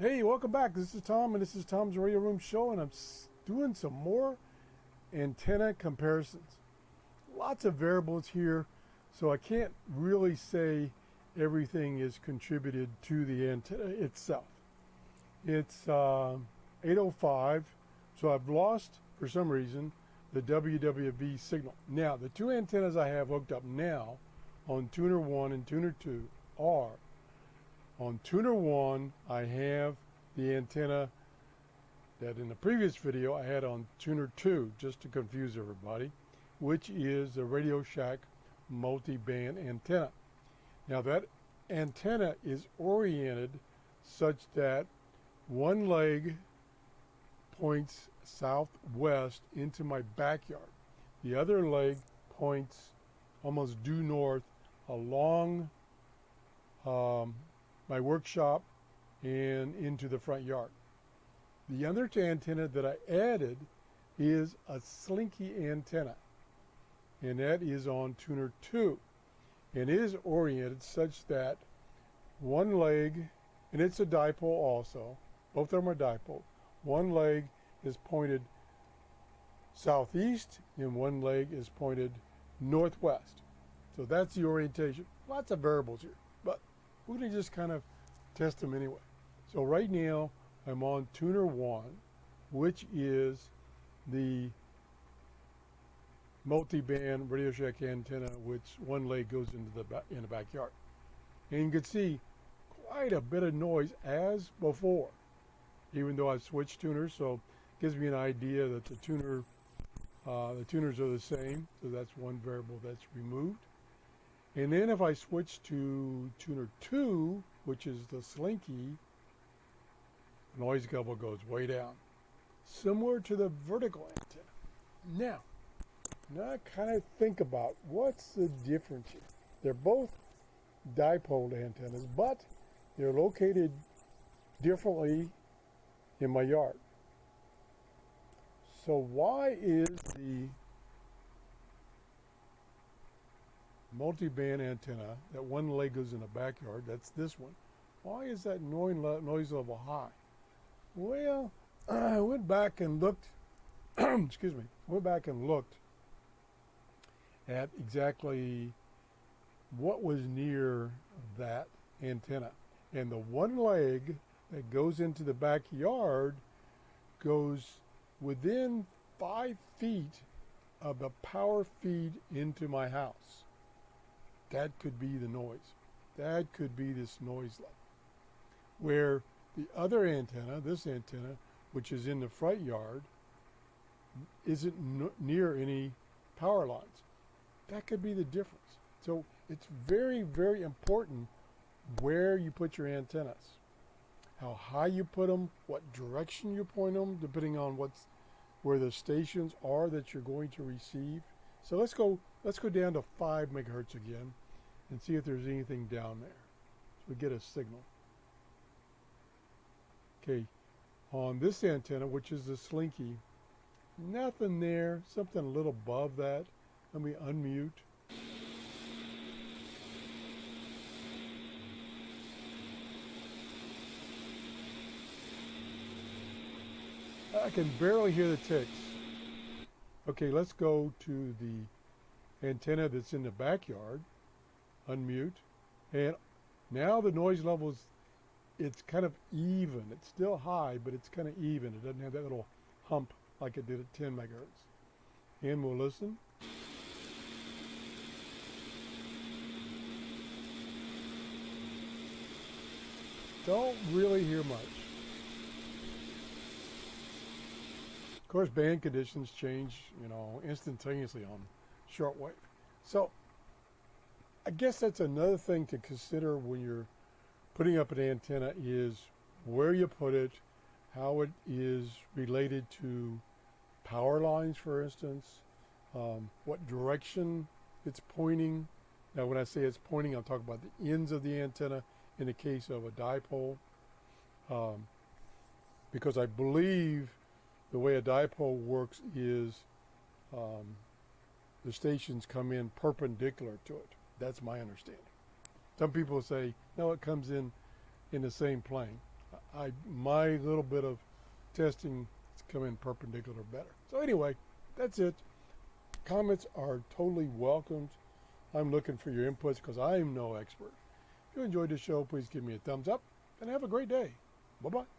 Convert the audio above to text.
Hey, welcome back. This is Tom, and this is Tom's Radio Room Show, and I'm doing some more antenna comparisons. Lots of variables here, so I can't really say everything is contributed to the antenna itself. It's 8:05, so I've lost, for some reason, the WWV signal. Now, the two antennas I have hooked up now on Tuner 1 and Tuner 2 are on Tuner 1, I have the antenna that in the previous video I had on Tuner 2, just to confuse everybody, which is the Radio Shack multi-band antenna. Now that antenna is oriented such that one leg points southwest into my backyard. The other leg points almost due north along my workshop and into the front yard. The other antenna that I added is a slinky antenna, and that is on Tuner 2, and it is oriented such that one leg, and it's a dipole also, both of them are dipole, one leg is pointed southeast and one leg is pointed northwest. So that's the orientation. Lots of variables here, but we're going to just kind of test them anyway. So right now I'm on Tuner 1, which is the multi-band Radio Shack antenna, which one leg goes into the backyard. And you can see quite a bit of noise as before, even though I've switched tuners, so it gives me an idea that the tuners are the same. So that's one variable that's removed. And then if I switch to Tuner 2, which is the slinky, the noise level goes way down, similar to the vertical antenna. Now I kind of think about what's the difference here. They're both dipole antennas, but they're located differently in my yard. So why is the multi-band antenna, that one leg goes in the backyard, that's this one, why is that noise level high? Well, I went back and looked excuse me, went back and looked at exactly what was near that antenna, and the one leg that goes into the backyard goes within 5 feet of the power feed into my house. That could be the noise. That could be this noise level. Where the other antenna, this antenna, which is in the front yard, isn't near any power lines. That could be the difference. So it's very, very important where you put your antennas, how high you put them, what direction you point them, depending on where the stations are that you're going to receive. So let's go down to 5 megahertz again and see if there's anything down there. So we get a signal. Okay, on this antenna, which is the slinky, nothing there, something a little above that. Let me unmute. I can barely hear the ticks. Okay, let's go to the antenna that's in the backyard. Unmute. And now the noise level it's kind of even. It's still high, but it's kind of even. It doesn't have that little hump like it did at 10 megahertz. And we'll listen. Don't really hear much. Of course, band conditions change, instantaneously on shortwave. So I guess that's another thing to consider when you're putting up an antenna, is where you put it, how it is related to power lines, for instance, what direction it's pointing. Now, when I say it's pointing, I'm talking about the ends of the antenna in the case of a dipole, because I believe the way a dipole works is the stations come in perpendicular to it. That's my understanding. Some people say, no, it comes in the same plane. my little bit of testing has come in perpendicular better. So anyway, that's it. Comments are totally welcomed. I'm looking for your inputs because I'm no expert. If you enjoyed the show, please give me a thumbs up and have a great day. Bye-bye.